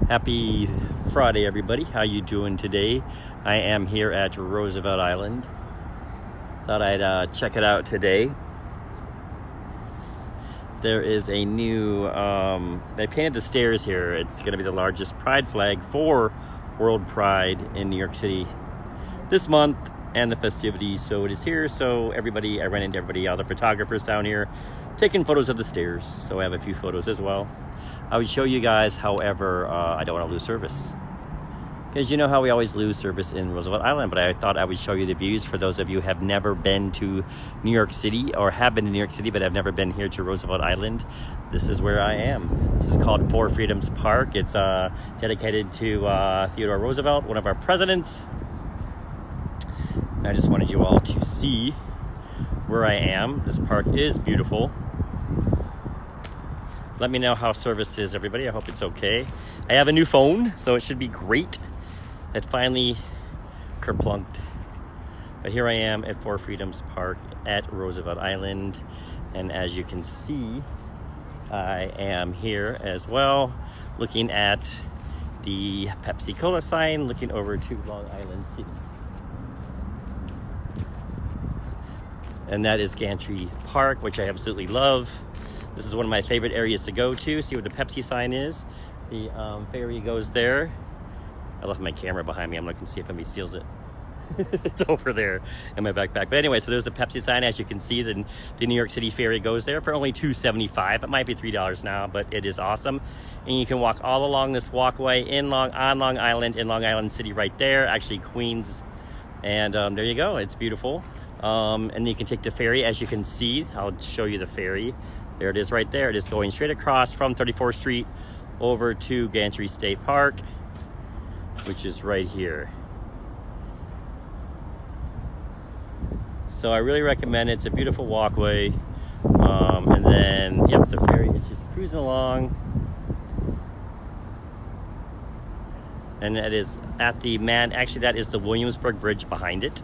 Happy Friday, everybody. How you doing today? I am here at Roosevelt Island. Thought I'd check it out today. There is a new, they painted the stairs here. It's going to be the largest pride flag for World Pride in New York City this month and the festivities. So it is here. So everybody, I ran into everybody, all the photographers down here taking photos of the stairs. So I have a few photos as well. I would show you guys, however, I don't want to lose service. Because you know how we always lose service in Roosevelt Island, but I thought I would show you the views for those of you who have never been to New York City or have been to New York City but have never been here to Roosevelt Island. This is where I am. This is called Four Freedoms Park. It's dedicated to Theodore Roosevelt, one of our presidents. And I just wanted you all to see where I am. This park is beautiful. Let me know how service is, everybody. I hope it's okay. I have a new phone, so it should be great. It finally kerplunked. But here I am at Four Freedoms Park at Roosevelt Island. And as you can see, I am here as well, looking at the Pepsi-Cola sign, looking over to Long Island City. And that is Gantry Park, which I absolutely love. This is one of my favorite areas to go to. See where the Pepsi sign is. The ferry goes there. I left my camera behind me. I'm looking to see if anybody steals it. It's over there in my backpack. But anyway, so there's the Pepsi sign. As you can see, the New York City ferry goes there for only $2.75. It might be $3 now, but it is awesome. And you can walk all along this walkway on Long Island, in Long Island City right there. Actually, Queens. And there you go. It's beautiful. And you can take the ferry. As you can see, I'll show you the ferry. There it is right there. It is going straight across from 34th Street over to Gantry State Park, which is right here. So I really recommend it. It's a beautiful walkway. And then, yep, the ferry is just cruising along. And that is at the actually that is the Williamsburg Bridge behind it.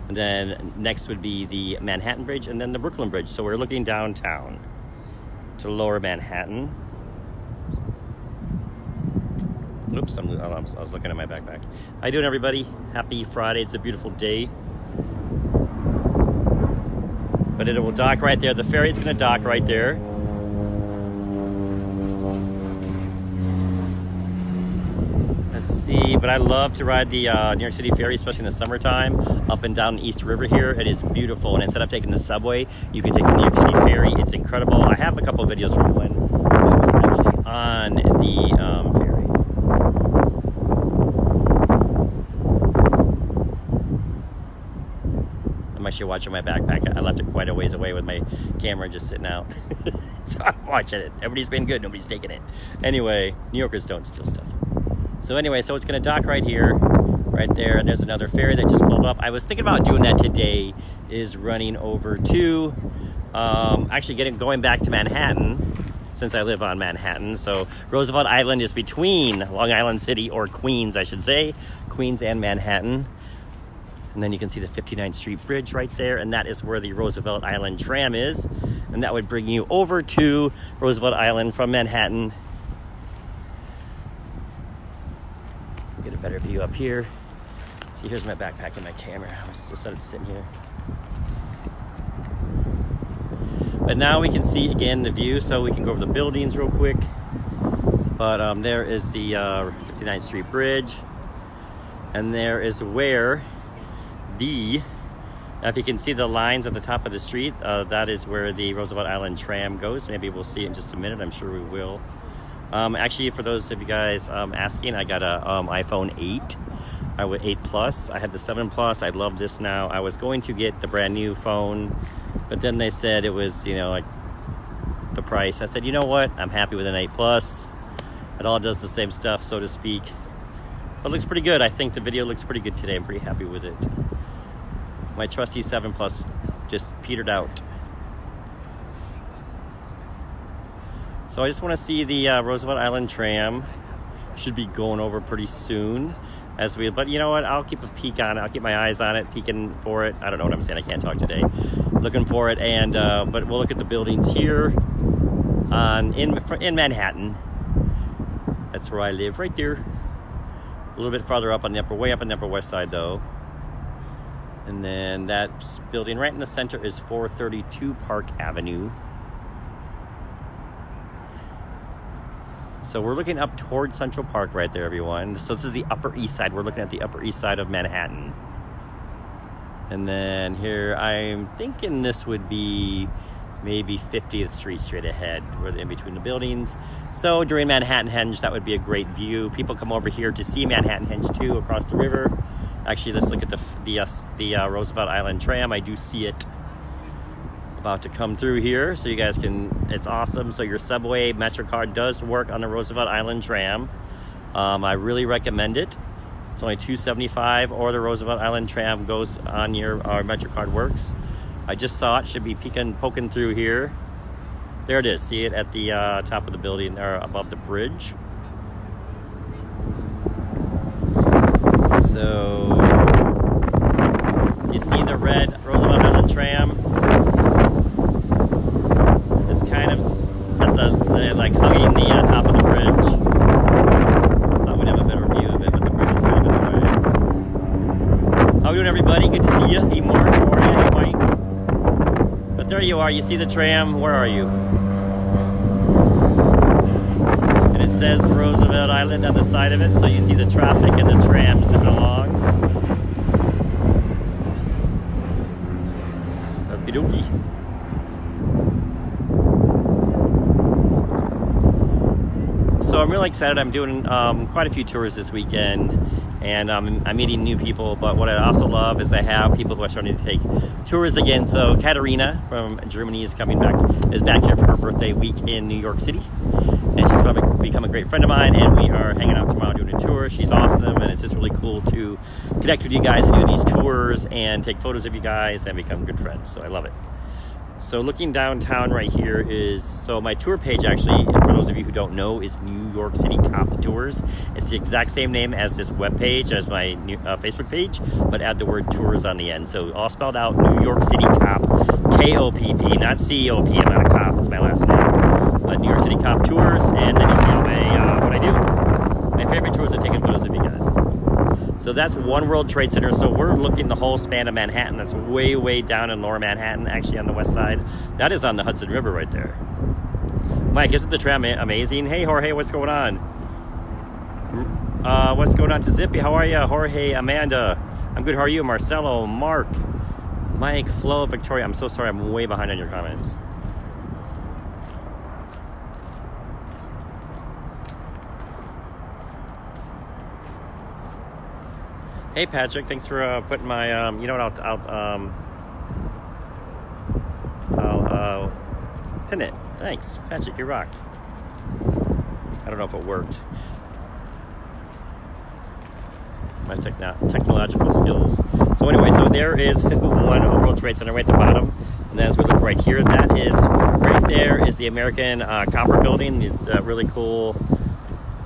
And then next would be the Manhattan Bridge and then the Brooklyn Bridge. So we're looking downtown to lower Manhattan. Oops, I was looking at my backpack. How you doing, everybody? Happy Friday. It's a beautiful day. But it will dock right there. The ferry's going to dock right there. Let's see, but I love to ride the New York City ferry, especially in the summertime, up and down the East River here. It is beautiful, and instead of taking the subway, you can take the New York City ferry. It's incredible. I have a couple of videos from when I was actually on the ferry. I'm actually watching my backpack. I left it quite a ways away with my camera just sitting out. So I'm watching it. Everybody's been good. Nobody's taking it. Anyway, New Yorkers don't steal stuff. So anyway, so it's going to dock right here, right there, and there's another ferry that just pulled up. I was thinking about doing that today, is running over to, actually going back to Manhattan, since I live on Manhattan. So Roosevelt Island is between Long Island City, or Queens, I should say, Queens and Manhattan. And then you can see the 59th Street Bridge right there, and that is where the Roosevelt Island Tram is. And that would bring you over to Roosevelt Island from Manhattan. Get a better view up here. See, here's my backpack and my camera. I just started sitting here. But now we can see again the view, so we can go over the buildings real quick. But there is the 59th Street Bridge, and there is where if you can see the lines at the top of the street, that is where the Roosevelt Island Tram goes. Maybe we'll see it in just a minute. I'm sure we will. Actually, for those of you guys asking, I got a iPhone 8, with 8 Plus. I had the 7 Plus. I love this now. I was going to get the brand new phone, but then they said it was, like the price. I said, you know what? I'm happy with an 8 Plus. It all does the same stuff, so to speak. But it looks pretty good. I think the video looks pretty good today. I'm pretty happy with it. My trusty 7 Plus just petered out. So I just want to see the Roosevelt Island Tram. Should be going over pretty soon. But you know what? I'll keep a peek on it. I'll keep my eyes on it, peeking for it. I don't know what I'm saying. I can't talk today. Looking for it, and but we'll look at the buildings here in Manhattan. That's where I live, right there. A little bit farther up on the way up on the Upper West Side though. And then that building right in the center is 432 Park Avenue. So we're looking up towards Central Park right there, everyone. So this is the Upper East Side. We're looking at the Upper East Side of Manhattan. And then here, I'm thinking this would be maybe 50th Street straight ahead. We're in between the buildings. So during Manhattan Henge, that would be a great view. People come over here to see Manhattan Henge too, across the river. Actually, let's look at the Roosevelt Island tram. I do see it about to come through here, so you guys can, it's awesome. So your subway MetroCard does work on the Roosevelt Island tram. I really recommend it. It's only $2.75, or the Roosevelt Island tram goes on our MetroCard works. I just saw it, should be poking through here. There it is, see it at the top of the building or above the bridge. So you see the red Roosevelt Island tram. Kind of at the like hugging the top of the bridge. I thought we'd have a better view of it, but the bridge is kind of in the way. How are you doing, everybody? Good to see you. Hey, Mark. How are you? Hey, Mike. But there you are. You see the tram. Where are you? And it says Roosevelt Island on the side of it, so you see the traffic and the tram zipping along. Okie dokie. So I'm really excited. I'm doing quite a few tours this weekend, and I'm meeting new people. But what I also love is I have people who are starting to take tours again. So Katarina from Germany is back here for her birthday week in New York City, and she's become a great friend of mine. And we are hanging out tomorrow doing a tour. She's awesome, and it's just really cool to connect with you guys and do these tours and take photos of you guys and become good friends. So I love it. So looking downtown right here is, so my tour page actually, for those of you who don't know, is New York City Cop Tours. It's the exact same name as this web page, as my new, Facebook page, but add the word tours on the end. So all spelled out, New York City Cop, K-O-P-P, not C-O-P, I'm not a cop, it's my last name. But New York City Cop Tours, and then you see all my, what I do. My favorite tours are taking photos of you guys. So that's One World Trade Center. So we're looking the whole span of Manhattan. That's way, way down in lower Manhattan, actually on the west side. That is on the Hudson River right there. Mike, isn't the tram amazing? Hey, Jorge, what's going on? What's going on to Zippy? How are you? Jorge, Amanda. I'm good. How are you? Marcelo, Mark, Mike, Flo, Victoria. I'm so sorry. I'm way behind on your comments. Hey Patrick, thanks for putting my, you know what, I'll pin it. Thanks, Patrick, you rock. I don't know if it worked. My technological skills. So anyway, so there is One World Trade Center right at the bottom. And then as we look right here, that is, right there is the American Copper Building. It's really cool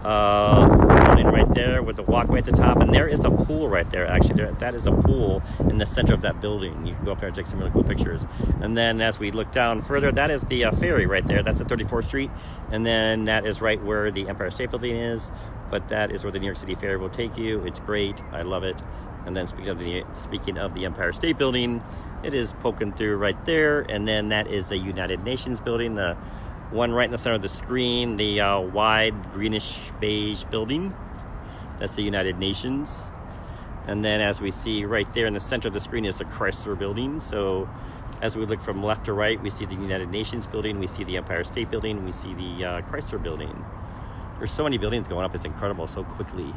building right there with the walkway at the top, and there is a pool right there. Actually, that is a pool in the center of that building. You can go up there and take some really cool pictures. And then as we look down further, that is the Ferry right there. That's at 34th Street, and then that is right where the Empire State Building is. But that is where the New York City Ferry will take you. It's great. I love it. And then speaking of the Empire State Building, it is poking through right there. And then that is the United Nations building, the one right in the center of the screen, the wide greenish beige building. That's the United Nations. And then as we see right there in the center of the screen is the Chrysler building. So as we look from left to right, we see the United Nations building, we see the Empire State Building, we see the Chrysler building. There's so many buildings going up, it's incredible so quickly.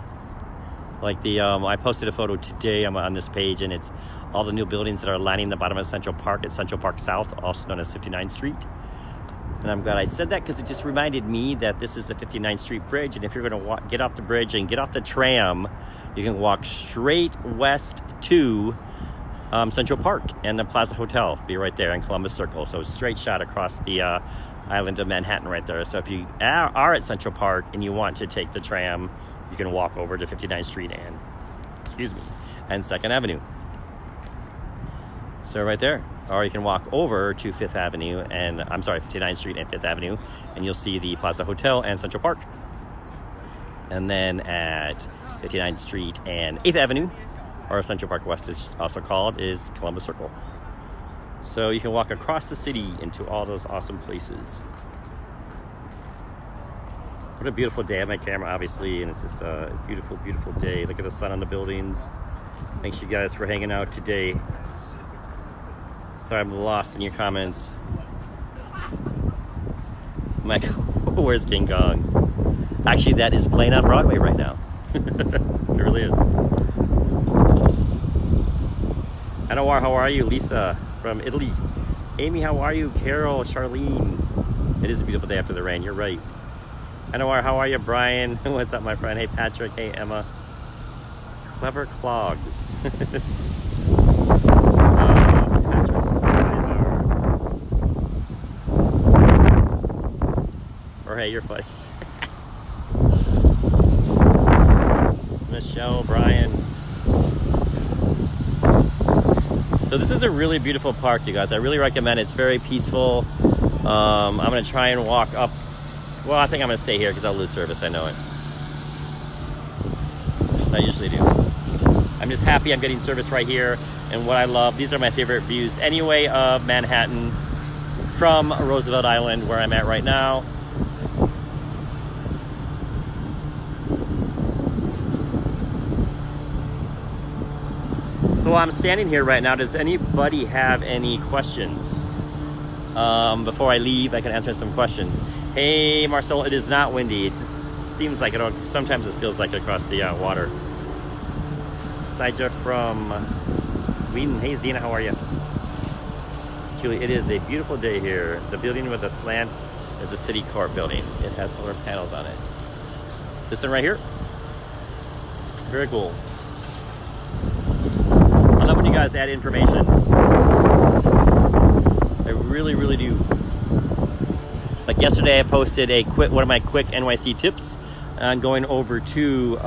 Like I posted a photo today on this page, and it's all the new buildings that are lining the bottom of Central Park at Central Park South, also known as 59th Street. And I'm glad I said that because it just reminded me that this is the 59th Street Bridge, and if you're going to get off the bridge and get off the tram, you can walk straight west to Central Park, and the Plaza Hotel be right there in Columbus Circle. So straight shot across the island of Manhattan right there. So if you are at Central Park and you want to take the tram, you can walk over to 59th Street and 2nd Avenue. So right there. Or you can walk over to 59th Street and 5th Avenue, and you'll see the Plaza Hotel and Central Park. And then at 59th Street and 8th Avenue, or Central Park West is also called, is Columbus Circle. So you can walk across the city into all those awesome places. What a beautiful day. I have my camera, obviously, and it's just a beautiful, beautiful day. Look at the sun on the buildings. Thanks you guys for hanging out today. Sorry I'm lost in your comments. Mike, where's King Kong? Actually, that is playing on Broadway right now. It really is. Anwar, how are you? Lisa from Italy. Amy, how are you? Carol, Charlene. It is a beautiful day after the rain. You're right. Anwar, how are you? Brian, what's up, my friend? Hey, Patrick. Hey, Emma. Clever Clogs. Patrick, or hey, you're funny. Michelle, Brian. So this is a really beautiful park, you guys. I really recommend it. It's very peaceful. I'm gonna try and walk up. Well, I think I'm gonna stay here because I'll lose service. I know it. I usually do. I'm just happy I'm getting service right here. And what I love, these are my favorite views anyway of Manhattan from Roosevelt Island, where I'm at right now. So I'm standing here right now. Does anybody have any questions? Before I leave, I can answer some questions. Hey, Marcel, it is not windy. It just seems like it. Sometimes it feels like it across the water. Saija from Sweden. Hey, Zena, how are you? Julie, it is a beautiful day here. The building with the slant is the city court building. It has solar panels on it. This one right here. Very cool. I love when you guys add information. I really, really do. Like yesterday, I posted one of my quick NYC tips on going over to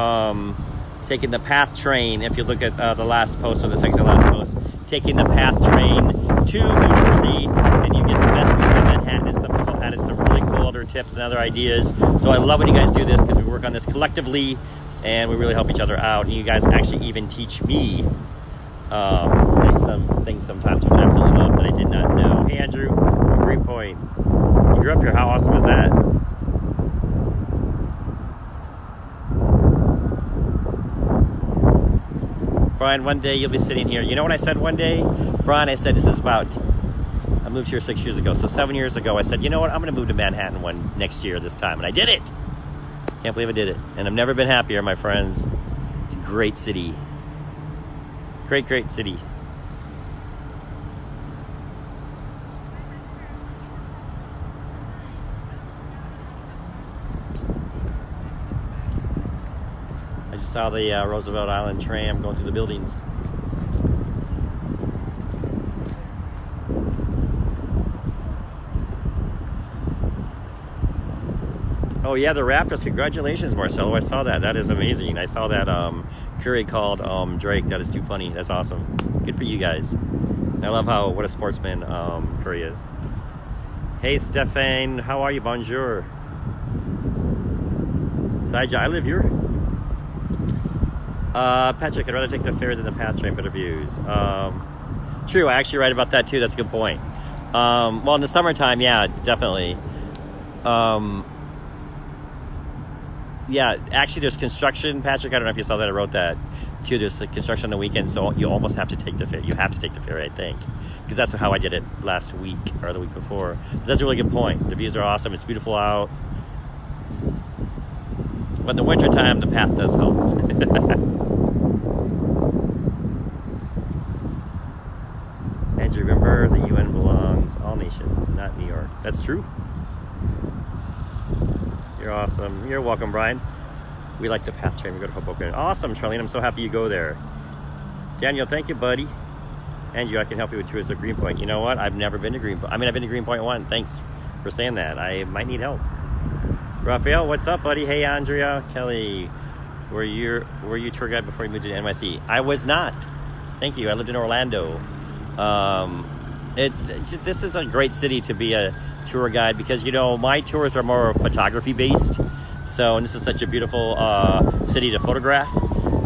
taking the PATH train. If you look at the last post, or the second to last post, taking the PATH train to New Jersey, and you get the best views of Manhattan. And some people added some really cool other tips and other ideas. So I love when you guys do this because we work on this collectively, and we really help each other out. And you guys actually even teach me some things sometimes, which I absolutely love, that I did not know. Hey, Andrew from Greenpoint. You grew up here. How awesome is that? Brian, one day you'll be sitting here. You know what I said one day? Brian, I said, I moved here 6 years ago. So 7 years ago, I said, you know what? I'm going to move to Manhattan next year this time. And I did it. Can't believe I did it. And I've never been happier, my friends. It's a great city. Great, great city. I just saw the Roosevelt Island tram going through the buildings. Oh yeah, the Raptors. Congratulations, Marcelo. I saw that. That is amazing. I saw that Curry called Drake. That is too funny. That's awesome. Good for you guys. I love what a sportsman Curry is. Hey, Stefan. How are you? Bonjour. Saija, I live here. Patrick, I'd rather take the ferry than the PATH train, better views. True, I actually write about that too. That's a good point. Well, in the summertime, yeah, definitely. Yeah, actually there's construction, Patrick. I don't know if you saw that. I wrote that too. There's the construction on the weekend, so you almost have to take the ferry. You have to take the ferry, I think, because that's how I did it last week or the week before. But that's a really good point. The views are awesome. It's beautiful out. But in the wintertime, the PATH does help. And you remember, the UN belongs all nations, not New York. That's true. You're awesome. You're welcome, Brian. We like the PATH train. We go to Hoboken. Awesome, Charlene. I'm so happy you go there. Daniel, thank you, buddy. And I can help you with tours of Greenpoint. You know what? I've never been to Greenpoint. I mean, I've been to Greenpoint 1. Thanks for saying that. I might need help. Raphael, what's up, buddy? Hey, Andrea. Kelly, were you tour guide before you moved to NYC? I was not. Thank you. I lived in Orlando. This is a great city to be a tour guide because, you know, my tours are more photography based. So, and this is such a beautiful city to photograph.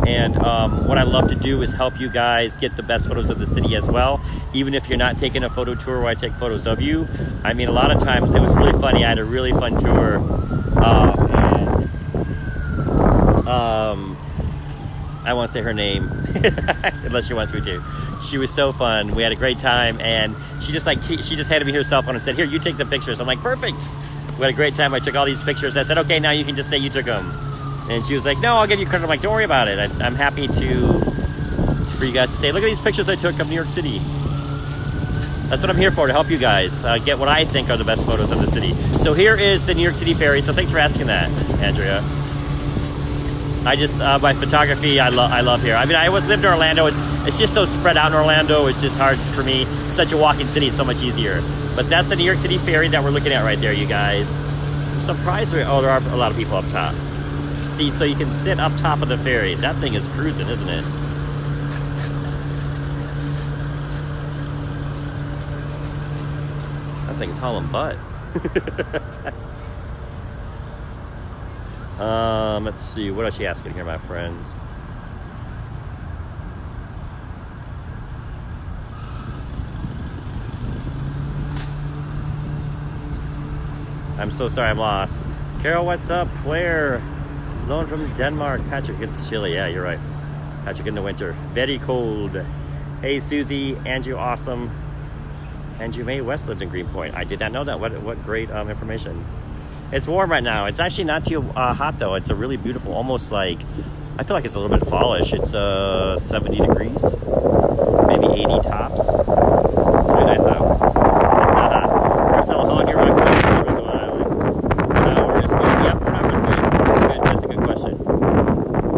And what I love to do is help you guys get the best photos of the city as well. Even if you're not taking a photo tour where I take photos of you. I mean, a lot of times it was really funny. I had a really fun tour. I won't say her name unless she wants me to. She was so fun. We had a great time, and she just handed me her cell phone and said, "Here, you take the pictures." I'm like, "Perfect." We had a great time. I took all these pictures. I said, "Okay, now you can just say you took them." And she was like, "No, I'll give you credit." I'm like, "Don't worry about it. I'm happy for you guys to say, look at these pictures I took of New York City." That's what I'm here for, to help you guys get what I think are the best photos of the city. So here is the New York City Ferry. So thanks for asking that, Andrea. I just, by photography, I love here. I mean, I lived in Orlando. It's just so spread out in Orlando. It's just hard for me. It's such a walking city. It's so much easier. But that's the New York City Ferry that we're looking at right there, you guys. I'm surprised there are a lot of people up top. See, so you can sit up top of the ferry. That thing is cruising, isn't it? That thing's hauling butt. Let's see, what else she asking here, my friends? I'm so sorry, I'm lost. Carol, what's up? Claire, loan from Denmark. Patrick, it's chilly. Yeah, you're right. Patrick, in the winter, very cold. Hey, Susie, Andrew, awesome. Andrew May West lived in Greenpoint. I did not know that. What great information. It's warm right now. It's actually not too hot though. It's a really beautiful, almost like, I feel like it's a little bit fallish. It's 70 degrees, maybe 80 tops. Very nice out. It's not hot. Marcelo, how long do you run for Roosevelt Island? 1 hour is good. Yep, 1 hour is good. That's good. That's a good question.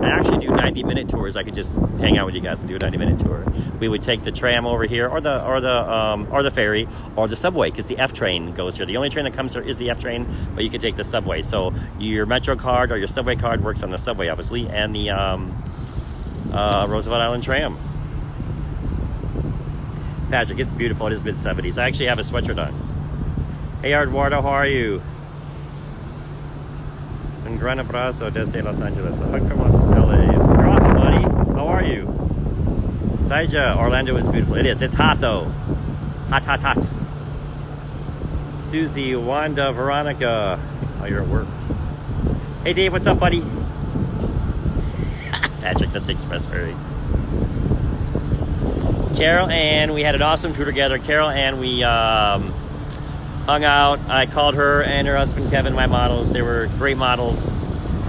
I actually do 90-minute tours. I could just hang out with you guys and do a 90-minute tour. We would take the tram over here, or the ferry, or the subway, because the F train goes here. The only train that comes here is the F train, but you can take the subway. So your Metro card or your subway card works on the subway, obviously, and the Roosevelt Island tram. Patrick, it's beautiful. It is mid-70s. I actually have a sweatshirt on. Hey, Eduardo, how are you? Un gran abrazo desde Los Angeles. LA. You're awesome, buddy. How are you? Saija, Orlando is beautiful. It is. It's hot though. Hot, hot, hot. Susie, Wanda, Veronica. Oh, you're at work. Hey, Dave, what's up, buddy? Patrick, that's Express Ferry. Carol Ann, we had an awesome tour together. Carol Ann, we hung out. I called her and her husband Kevin my models. They were great models.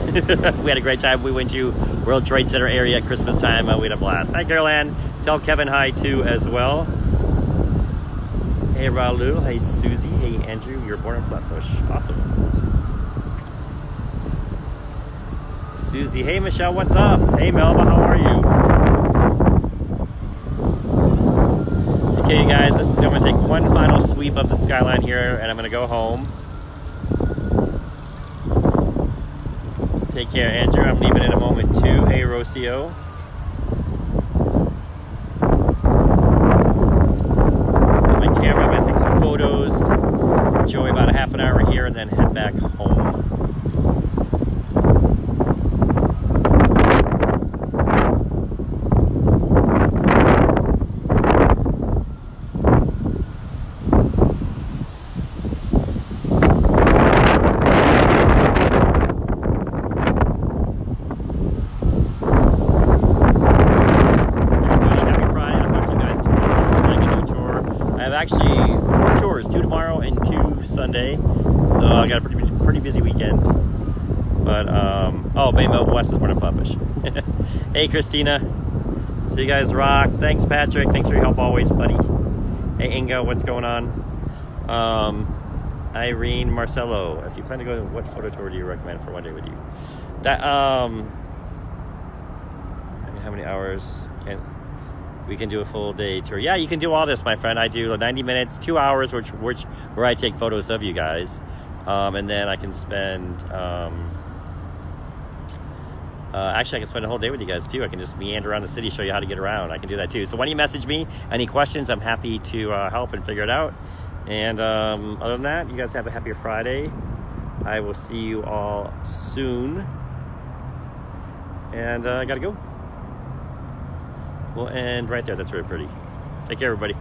We had a great time. We went to World Trade Center area at Christmas time. We had a blast. Hi, Carol Ann. Tell Kevin hi too as well. Hey, Raul. Hey, Susie. Hey, Andrew. You're born in Flatbush. Awesome. Susie. Hey, Michelle. What's up? Hey, Melba. How are you? Okay, guys. I'm going to take one final sweep of the skyline here, and I'm going to go home. Take care, Andrew. I'm leaving in a moment too. Hey, Rocio. Got my camera. I'm going to take some photos. Enjoy about a half an hour here and then head back home. Actually 4 tours, 2 tomorrow and 2 Sunday, so I got a pretty busy weekend. But oh, Baymo West is born in Flatbush. Hey, Christina. So you guys rock. Thanks, Patrick. Thanks for your help always, buddy. Hey, Inga, what's going on? Irene, Marcelo, if you plan to go, what photo tour do you recommend for one day with you? That I mean, how many hours we can do a full day tour? Yeah, you can do all this, my friend. I do 90 minutes, 2 hours, where I take photos of you guys, and then I can spend. Actually, I can spend a whole day with you guys too. I can just meander around the city, show you how to get around. I can do that too. So why don't you message me? Any questions? I'm happy to help and figure it out. And other than that, you guys have a happier Friday. I will see you all soon. soon. And I gotta go. We'll end right there. That's very pretty. Take care, everybody.